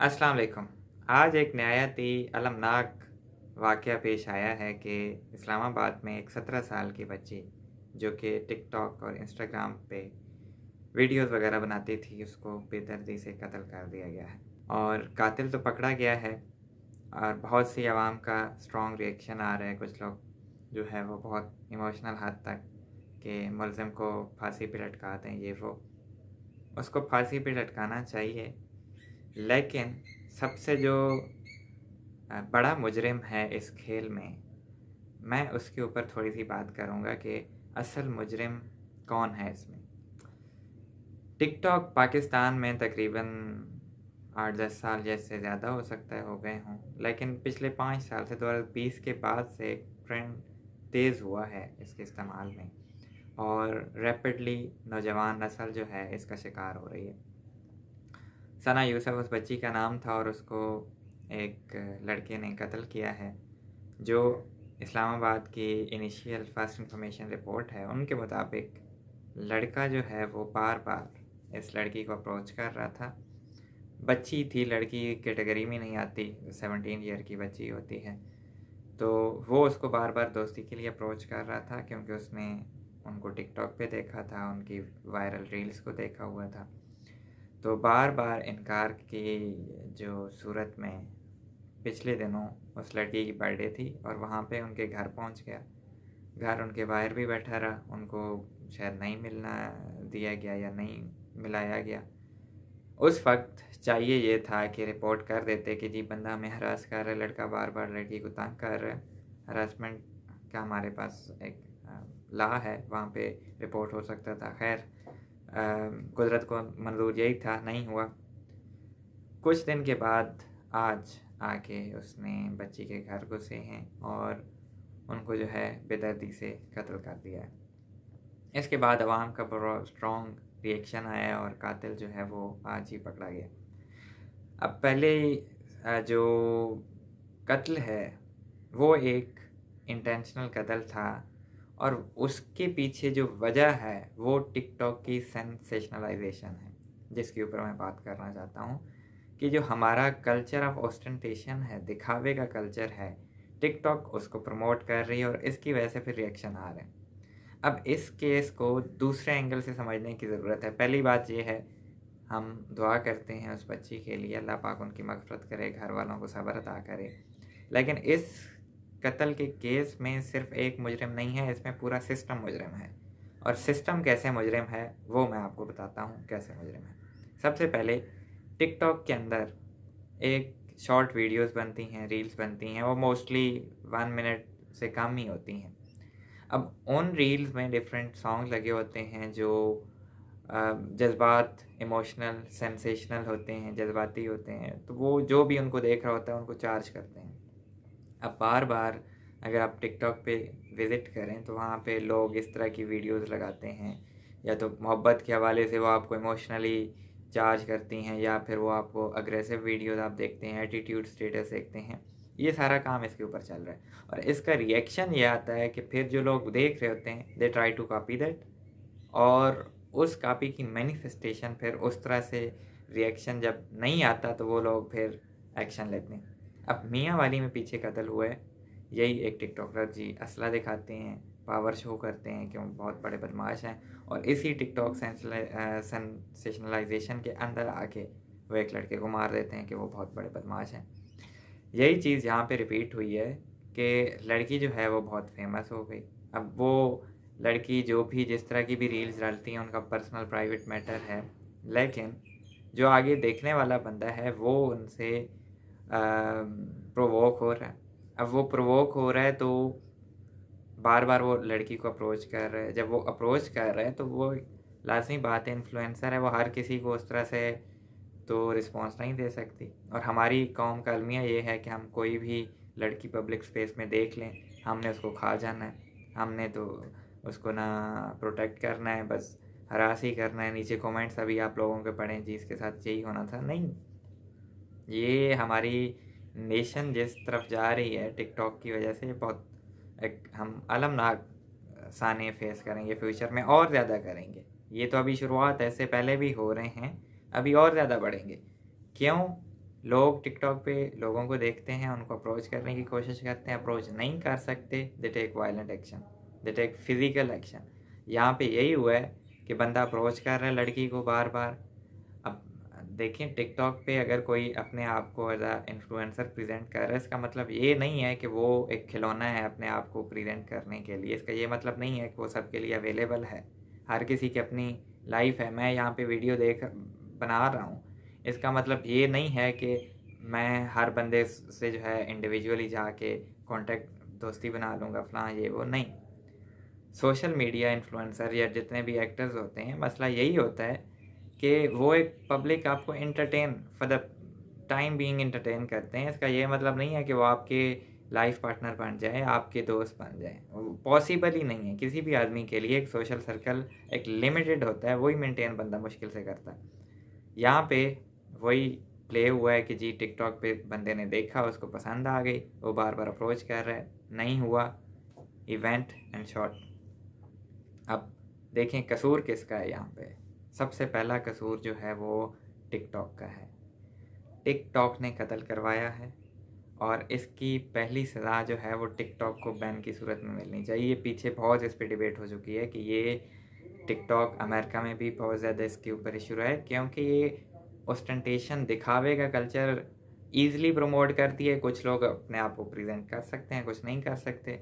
अस्सलाम वालेकुम। आज एक नहायत ही अलमनाक वाक़या पेश आया है कि इस्लामाबाद में एक 17 साल की बच्ची जो कि टिकटॉक और इंस्टाग्राम पे वीडियोज़ वग़ैरह बनाती थी, उसको बेदर्दी से कत्ल कर दिया गया है। और कातिल तो पकड़ा गया है और बहुत सी आवाम का स्ट्रॉन्ग रिएक्शन आ रहा है। कुछ लोग जो है वो बहुत इमोशनल हद तक कि मुलज़िम को फांसी पे लटका दें, ये वो। उसको फांसी पे लटकाना चाहिए, लेकिन सबसे जो बड़ा मुजरिम है इस खेल में, मैं उसके ऊपर थोड़ी-सी बात करूँगा कि असल मुजरिम कौन है इसमें। टिकटॉक पाकिस्तान में तकरीबन 8-10 साल जैसे ज़्यादा हो सकता है हो गए हों, लेकिन पिछले 5 साल से 2020 के बाद से ट्रेंड तेज़ हुआ है इसके इस्तेमाल में और रैपिडली नौजवान नस्ल जो है इसका शिकार हो रही है। सना यूसुफ उस बच्ची का नाम था और उसको एक लड़के ने कत्ल किया है। जो इस्लामाबाद की इनिशियल फर्स्ट इंफॉर्मेशन रिपोर्ट है, उनके मुताबिक लड़का जो है वो बार-बार इस लड़की को अप्रोच कर रहा था। बच्ची थी, लड़की कैटेगरी में नहीं आती, 17 ईयर की बच्ची होती है। तो वो उसको बार-बार दोस्ती के लिए अप्रोच कर रहा था क्योंकि उसने उनको टिकटॉक पे देखा था, उनकी वायरल रील्स को देखा हुआ था। तो बार-बार इनकार की जो सूरत में पिछले दिनों उस लड़की की बर्थडे थी और वहाँ पे उनके घर पहुँच गया। घर उनके बाहर भी बैठा रहा, उनको शायद नहीं मिलना दिया गया या नहीं मिलाया गया। उस वक़्त चाहिए ये था कि रिपोर्ट कर देते कि जी बंदा हमें हरास कर रहा है, लड़का बार-बार लड़की को तंग कर रहा है। हरासमेंट का हमारे पास एक लॉ है, वहाँ पे रिपोर्ट हो सकता था। ख़ैर कुदरत को मंज़ूर यही था, नहीं हुआ। कुछ दिन के बाद आज आके उसने बच्ची के घर घुसे हैं और उनको जो है बेदर्दी से कत्ल कर दिया है। इसके बाद अवाम का बड़ा स्ट्रॉन्ग रिएक्शन आया और कातिल जो है वो आज ही पकड़ा गया। अब पहले जो कत्ल है वो एक इंटेंशनल कत्ल था और उसके पीछे जो वजह है वो टिकटॉक की सेंसेशनलाइजेशन है, जिसके ऊपर मैं बात करना चाहता हूँ कि जो हमारा कल्चर ऑफ ऑस्टेंटेशन है, दिखावे का कल्चर है, टिकटॉक उसको प्रमोट कर रही है और इसकी वजह से फिर रिएक्शन आ रहे हैं। अब इस केस को दूसरे एंगल से समझने की ज़रूरत है। पहली बात ये है, हम दुआ करते हैं उस बच्ची के लिए, अल्लाह पाक उनकी मग़फ़िरत करे, घर वालों को सब्र अता करे। लेकिन इस कत्ल के केस में सिर्फ़ एक मुजरिम नहीं है, इसमें पूरा सिस्टम मुजरिम है। और सिस्टम कैसे मुजरिम है, वो मैं आपको बताता हूँ कैसे मुजरिम है। सबसे पहले टिकटॉक के अंदर एक शॉर्ट वीडियोज़ बनती हैं, रील्स बनती हैं, वो मोस्टली 1 मिनट से कम ही होती हैं। अब उन रील्स में डिफरेंट सॉन्ग लगे होते हैं जो जज़्बात, इमोशनल, सेंसेशनल होते हैं, जज़्बाती होते हैं, तो वो जो भी उनको देख रहा होता है उनको चार्ज करते हैं। अब बार-बार अगर आप टिकटॉक पे विज़िट करें तो वहाँ पे लोग इस तरह की वीडियोज़ लगाते हैं, या तो मोहब्बत के हवाले से वो आपको इमोशनली चार्ज करती हैं या फिर वो आपको अग्रेसिव वीडियोज़ आप देखते हैं, एटीट्यूड स्टेटस देखते हैं। ये सारा काम इसके ऊपर चल रहा है और इसका रिएक्शन ये आता है कि फिर जो लोग देख रहे होते हैं, they try to copy that और उस कॉपी की मैनिफेस्टेशन फिर उस तरह से रिएक्शन जब नहीं आता तो वो लोग फिर एक्शन लेते हैं। अब मियाँ वाली में पीछे कत्ल हुआ है, यही एक टिकटॉकर जी असला दिखाते हैं, पावर शो करते हैं कि वो बहुत बड़े बदमाश हैं और इसी टिकटॉक सेंसेशनलाइजेशन के अंदर आके वो एक लड़के को मार देते हैं कि वो बहुत बड़े बदमाश हैं। यही चीज़ यहाँ पे रिपीट हुई है कि लड़की जो है वो बहुत फेमस हो गई। अब वो लड़की जो भी जिस तरह की भी रील्स डालती हैं उनका पर्सनल प्राइवेट मैटर है, लेकिन जो आगे देखने वाला बंदा है वो उनसे प्रोवोक हो रहा है। अब वो प्रोवोक हो रहा है तो बार-बार वो लड़की को अप्रोच कर रहा है। जब वो अप्रोच कर रहा है तो वो लाज़मी बात है, इन्फ्लुएंसर है, वो हर किसी को उस तरह से तो रिस्पॉन्स नहीं दे सकती। और हमारी कौम का अलमिया ये है कि हम कोई भी लड़की पब्लिक स्पेस में देख लें, हमने उसको खा जाना है। हमने तो उसको ना प्रोटेक्ट करना है, बस हरास ही करना है। नीचे कमेंट्स अभी आप लोगों के पढ़ें जी इसके साथ यही होना था। नहीं, ये हमारी नेशन जिस तरफ जा रही है टिकटॉक की वजह से, बहुत एक हम अलमनाक साने फेस करेंगे, फ्यूचर में और ज़्यादा करेंगे। ये तो अभी शुरुआत है, इससे पहले भी हो रहे हैं, अभी और ज़्यादा बढ़ेंगे। क्यों? लोग टिकटॉक पे लोगों को देखते हैं, उनको अप्रोच करने की कोशिश करते हैं, अप्रोच नहीं कर सकते, they take violent action, they take physical action. यहाँ पे यही हुआ है कि बंदा अप्रोच कर रहा है लड़की को बार बार। अब देखिए टिकटॉक पे अगर कोई अपने आप को एज अ इन्फ्लुएंसर प्रेजेंट कर रहा है, इसका मतलब ये नहीं है कि वो एक खिलौना है अपने आप को प्रेजेंट करने के लिए। इसका ये मतलब नहीं है कि वो सबके लिए अवेलेबल है। हर किसी की अपनी लाइफ है। मैं यहाँ पे वीडियो बना रहा हूँ, इसका मतलब ये नहीं है कि मैं हर बंदे से जो है इंडिविजुअली जाके कांटेक्ट दोस्ती बना लूँगा फलां ये वो नहीं। सोशल मीडिया इन्फ्लुएंसर या जितने भी एक्टर्स होते हैं, मसला यही होता है कि वो एक पब्लिक आपको entertain for the time being entertain करते हैं। इसका ये मतलब नहीं है कि वो आपके लाइफ पार्टनर बन जाए, आपके दोस्त बन जाए। पॉसिबल ही नहीं है किसी भी आदमी के लिए। एक सोशल सर्कल एक लिमिटेड होता है, वही मेंटेन बंदा मुश्किल से करता है। यहाँ पे वही प्ले हुआ है कि जी टिकटॉक पे बंदे ने देखा, उसको पसंद आ गई, वो बार बार अप्रोच कर रहा है, नहीं हुआ, इवेंट एंड शॉट। अब देखें कसूर किसका है यहाँ पे। सबसे पहला कसूर जो है वो टिकटॉक का है। टिकटॉक ने कत्ल करवाया है और इसकी पहली सज़ा जो है वो टिकटॉक को बैन की सूरत में मिलनी चाहिए। पीछे बहुत इस पर डिबेट हो चुकी है कि ये टिकटॉक अमेरिका में भी बहुत ज़्यादा इसके ऊपर इशू रहा है, क्योंकि ये ऑस्टेंटेशन दिखावे का कल्चर ईज़िली प्रमोट करती है। कुछ लोग अपने आप को प्रेजेंट कर सकते हैं, कुछ नहीं कर सकते।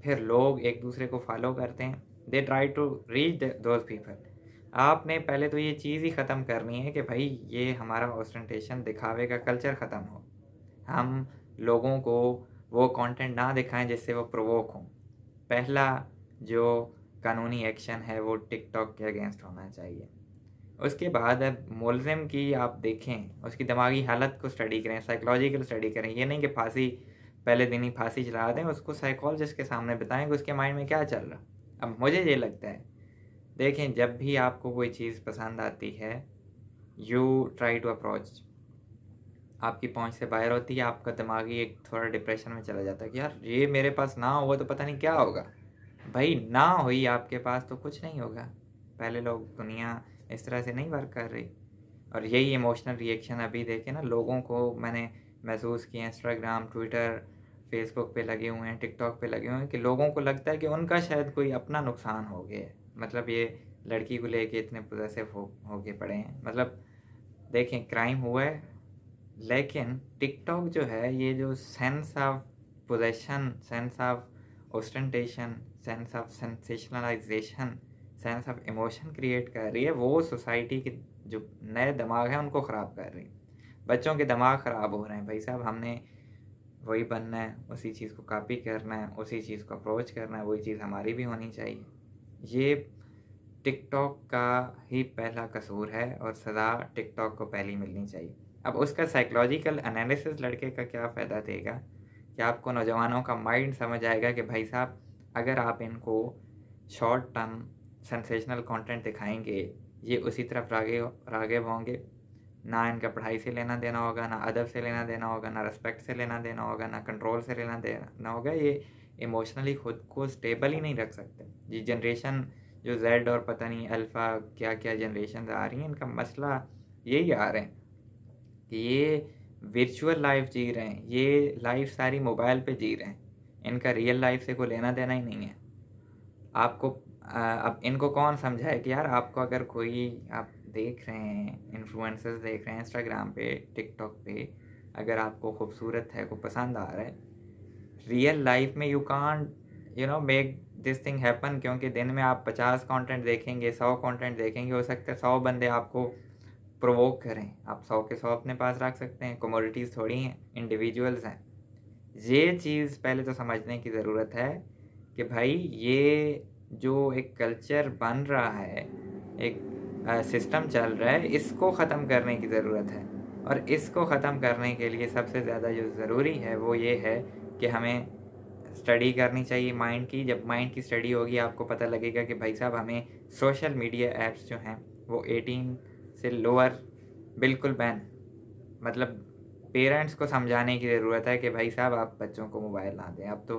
फिर लोग एक दूसरे को फॉलो करते हैं, they try to reach those people. आपने पहले तो ये चीज़ ही ख़त्म करनी है कि भाई ये हमारा ऑस्टेंटेशन दिखावे का कल्चर ख़त्म हो। हम लोगों को वो कंटेंट ना दिखाएं जिससे वो प्रोवोक हों। पहला जो कानूनी एक्शन है वो टिकटॉक के अगेंस्ट होना चाहिए। उसके बाद अब मुलजिम की आप देखें, उसकी दिमागी हालत को स्टडी करें, साइकोलॉजिकल स्टडी करें। ये नहीं कि फांसी पहले दिन ही फांसी चला दें, उसको साइकोलॉजिस्ट के सामने बताएं कि उसके माइंड में क्या चल रहा। अब मुझे ये लगता है, देखें जब भी आपको कोई चीज़ पसंद आती है, यू ट्राई टू अप्रोच, आपकी पहुंच से बाहर होती है, आपका दिमागी एक थोड़ा डिप्रेशन में चला जाता है कि यार ये मेरे पास ना होगा तो पता नहीं क्या होगा। भाई ना हुई आपके पास तो कुछ नहीं होगा। पहले लोग दुनिया इस तरह से नहीं वर्क कर रही। और यही इमोशनल रिएक्शन अभी देखे ना लोगों को मैंने महसूस किया। इंस्टाग्राम, ट्विटर, फेसबुक पे लगे हुए हैं, टिकटॉक पे लगे हुए हैं कि लोगों को लगता है कि उनका शायद कोई अपना नुकसान हो गया है। मतलब ये लड़की को लेके इतने पोजेसिव हो के पड़े हैं। मतलब देखें क्राइम हुआ है, लेकिन टिकटॉक जो है ये जो sense of possession, sense of ostentation, sense of sensationalisation, sense of emotion create कर रही है, वो सोसाइटी के जो नए दिमाग हैं उनको ख़राब कर रही है। बच्चों के दिमाग ख़राब हो रहे हैं। भाई साहब हमने वही बनना है, उसी चीज़ को कॉपी करना है, उसी चीज़ को अप्रोच करना है, वही चीज़ हमारी भी होनी चाहिए। ये टिकटॉक का ही पहला कसूर है और सज़ा टिकटॉक को पहली मिलनी चाहिए। अब उसका साइकोलॉजिकल एनालिसिस लड़के का क्या फ़ायदा देगा कि आपको नौजवानों का माइंड समझ आएगा कि भाई साहब अगर आप इनको शॉर्ट टर्म सेंसेशनल कंटेंट दिखाएंगे, ये उसी तरफ राग़िब होंगे। ना इनका पढ़ाई से लेना देना होगा, ना अदब से लेना देना होगा, ना रिस्पेक्ट से लेना देना होगा, ना कंट्रोल से लेना देना होगा। ये इमोशनली खुद को स्टेबल ही नहीं रख सकते। ये जनरेशन जो जेड और पता नहीं अल्फ़ा क्या क्या जनरेशन आ रही हैं, इनका मसला यही आ रहे हैं कि ये वर्चुअल लाइफ जी रहे हैं, ये लाइफ सारी मोबाइल पे जी रहे हैं, इनका रियल लाइफ से कोई लेना देना ही नहीं है। आपको अब इनको कौन समझाए कि यार आपको अगर कोई आप देख रहे हैं, इन्फ्लुएंसर्स देख रहे हैं इंस्टाग्राम पे, टिकटॉक पे, अगर आपको खूबसूरत है, को पसंद आ रहा है, रियल लाइफ में you can't make this thing happen. क्योंकि दिन में आप 50 कंटेंट देखेंगे, 100 कंटेंट देखेंगे, हो सकता है 100 बंदे आपको प्रोवोक करें। आप 100 के 100 अपने पास रख सकते हैं। कमोडिटीज़ थोड़ी हैं, इंडिविजुअल्स हैं। ये चीज़ पहले तो समझने की ज़रूरत है कि भाई ये जो एक कल्चर बन रहा है, एक सिस्टम चल रहा है, इसको ख़त्म करने की ज़रूरत है। और इसको ख़त्म करने के लिए सबसे ज़्यादा जो ज़रूरी है वो ये है कि हमें स्टडी करनी चाहिए माइंड की। जब माइंड की स्टडी होगी आपको पता लगेगा कि भाई साहब हमें सोशल मीडिया ऐप्स जो हैं वो 18 से लोअर बिल्कुल बैन। मतलब पेरेंट्स को समझाने की ज़रूरत है कि भाई साहब आप बच्चों को मोबाइल ना दें। अब तो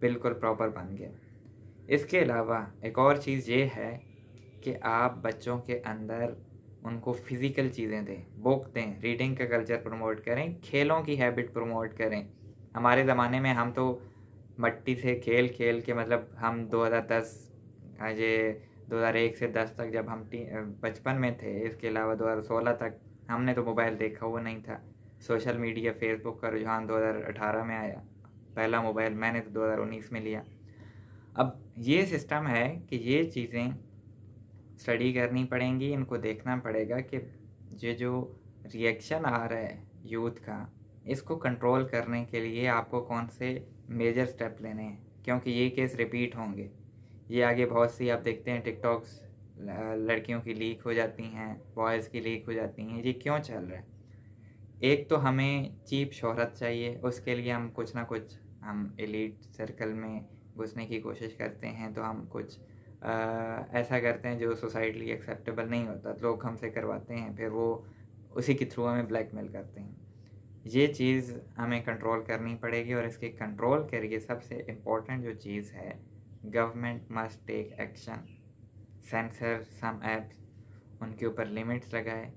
बिल्कुल प्रॉपर बन गया। इसके अलावा एक और चीज़ ये है कि आप बच्चों के अंदर उनको फिज़िकल चीज़ें दें, बुक दें, रीडिंग का कल्चर प्रमोट करें, खेलों की हैबिट प्रमोट करें। हमारे ज़माने में हम तो मट्टी से खेल खेल के मतलब हम 2010 ये 2001 से 10 तक जब हम बचपन में थे, इसके अलावा 2016 तक हमने तो मोबाइल देखा हुआ नहीं था। सोशल मीडिया फेसबुक का रुझान 2018 में आया, पहला मोबाइल मैंने तो 2019 में लिया। अब ये सिस्टम है कि ये चीज़ें स्टडी करनी पड़ेंगी, इनको देखना पड़ेगा कि ये जो रिएक्शन आ रहा है यूथ का, इसको कंट्रोल करने के लिए आपको कौन से मेजर स्टेप लेने हैं, क्योंकि ये केस रिपीट होंगे। ये आगे बहुत सी आप देखते हैं टिकटॉक्स लड़कियों की लीक हो जाती हैं, बॉयज़ की लीक हो जाती हैं। ये क्यों चल रहा है? एक तो हमें चीप शोहरत चाहिए, उसके लिए हम कुछ ना कुछ हम एलीट सर्कल में घुसने की कोशिश करते हैं, तो हम कुछ ऐसा करते हैं जो सोसाइटली एक्सेप्टेबल नहीं होता, तो लोग हमसे करवाते हैं, फिर वो उसी के थ्रू हमें ब्लैकमेल करते हैं। ये चीज़ हमें कंट्रोल करनी पड़ेगी, और इसके कंट्रोल के लिए सबसे इम्पोर्टेंट जो चीज़ है, government must take action, censor some apps, उनके ऊपर लिमिट्स लगाए।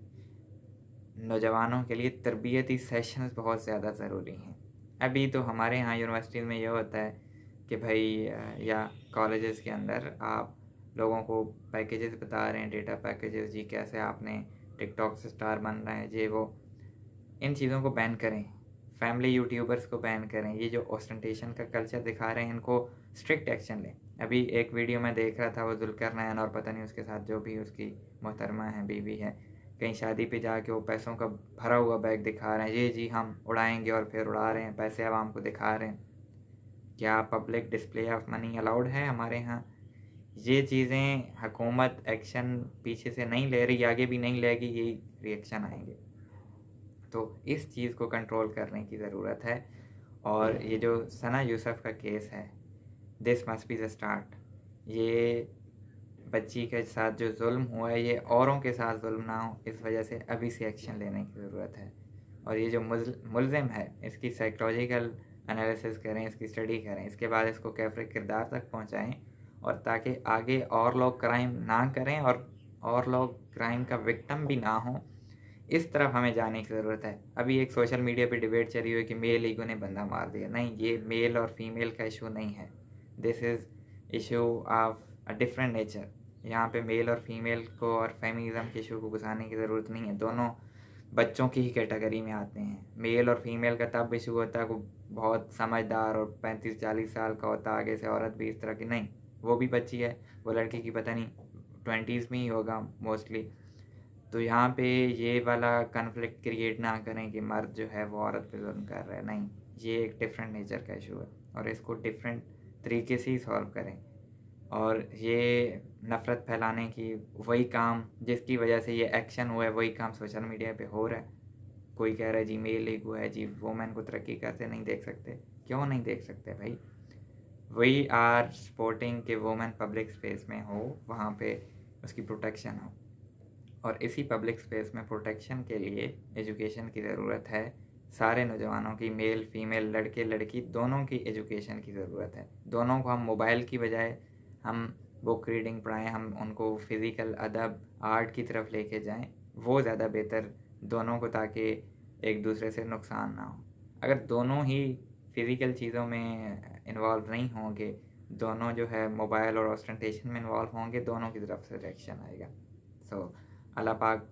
नौजवानों के लिए तरबियती सेशंस बहुत ज़्यादा ज़रूरी हैं। अभी तो हमारे यहाँ यूनिवर्सिटीज़ में ये होता है कि भाई या कॉलेजेस के अंदर आप लोगों को पैकेजेस बता रहे हैं, डेटा पैकेजेस, जी कैसे आपने टिकटॉक से स्टार बन रहे हैं, ये वो। इन चीज़ों को बैन करें, फैमिली यूट्यूबर्स को बैन करें। ये जो ऑस्टेंटेशन का कल्चर दिखा रहे हैं, इनको स्ट्रिक्ट एक्शन लें। अभी एक वीडियो मैं देख रहा था, वो जुल्करनैन और पता नहीं उसके साथ जो भी उसकी मोहतरमा है, बीवी है, कहीं शादी पे जाके वो पैसों का भरा हुआ बैग दिखा रहे हैं, ये जी हम उड़ाएंगे, और फिर उड़ा रहे हैं, पैसे आवाम को दिखा रहे हैं। क्या public display of money allowed है हमारे यहाँ? ये चीज़ें हुकूमत एक्शन पीछे से नहीं ले रही, आगे भी नहीं लेगी, यही रिएक्शन आएंगे। तो इस चीज़ को कंट्रोल करने की ज़रूरत है। और ये जो सना यूसुफ का केस है, this must be the start. ये बच्ची के साथ जो जुल्म हुआ है, ये औरों के साथ जुल्म ना हो, इस वजह से अभी से एक्शन लेने की ज़रूरत है। और ये जो मुल्ज़िम है, इसकी साइकोलॉजिकल एनालिसिस करें, इसकी स्टडी करें, इसके बाद इसको कैफ़े किरदार तक पहुंचाएं, और ताकि आगे और लोग क्राइम ना करें और लोग क्राइम का विक्टिम भी ना हों, इस तरफ हमें जाने की ज़रूरत है। अभी एक सोशल मीडिया पे डिबेट चली हुई कि मेल ईगो ने बंदा मार दिया। नहीं, ये मेल और फीमेल का इशू नहीं है, this is issue of a different nature. यहाँ पे मेल और फीमेल को और फेमिनिज्म के इशू को घुसाने की ज़रूरत नहीं है, दोनों बच्चों की ही कैटेगरी में आते हैं। मेल और फीमेल का तब इशू होता है को बहुत समझदार और 35-40 साल का होता, आगे से औरत भी इस तरह की नहीं, वो भी बच्ची है, वो लड़की की पता नहीं 20s में ही होगा मोस्टली। तो यहाँ पे ये वाला कन्फ्लिक्ट क्रिएट ना करें कि मर्द जो है वो औरत पे जुल्म कर रहा है। नहीं, ये एक डिफरेंट नेचर का इशू है, और इसको डिफरेंट तरीके से ही सॉल्व करें। और ये नफ़रत फैलाने की वही काम जिसकी वजह से ये एक्शन हुआ है, वही काम सोशल मीडिया पे हो रहा है। कोई कह रहा है जी मेल ईगो है, जी वुमेन को तरक्की करते नहीं देख सकते। क्यों नहीं देख सकते भाई? वी आर सपोर्टिंग कि वुमेन पब्लिक स्पेस में हो, वहाँ पे उसकी प्रोटेक्शन हो। और इसी पब्लिक स्पेस में प्रोटेक्शन के लिए एजुकेशन की ज़रूरत है। सारे नौजवानों की, मेल फीमेल, लड़के लड़की, दोनों की एजुकेशन की ज़रूरत है। दोनों को हम मोबाइल की बजाय हम बुक रीडिंग पढ़ाएं, हम उनको फ़िज़िकल अदब आर्ट की तरफ लेके जाएं, वो ज़्यादा बेहतर दोनों को, ताकि एक दूसरे से नुकसान ना हो। अगर दोनों ही फ़िज़िकल चीज़ों में इन्वॉल्व नहीं होंगे, दोनों जो है मोबाइल और ऑस्टेंटेशन में इन्वॉल्व होंगे, दोनों की तरफ से रिएक्शन आएगा। सो अल्लाह पाक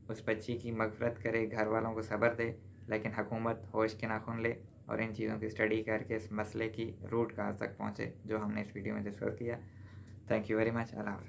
उस बच्ची की मग़फ़िरत करे, घर वालों को सब्र दे, लेकिन हुकूमत होश के नाखून ले और इन चीज़ों की स्टडी करके इस मसले की रूट काज़ तक पहुँचे, जो हमने इस वीडियो में डिस्कस किया। Thank you very much. अल्लाह हाफ़िज़।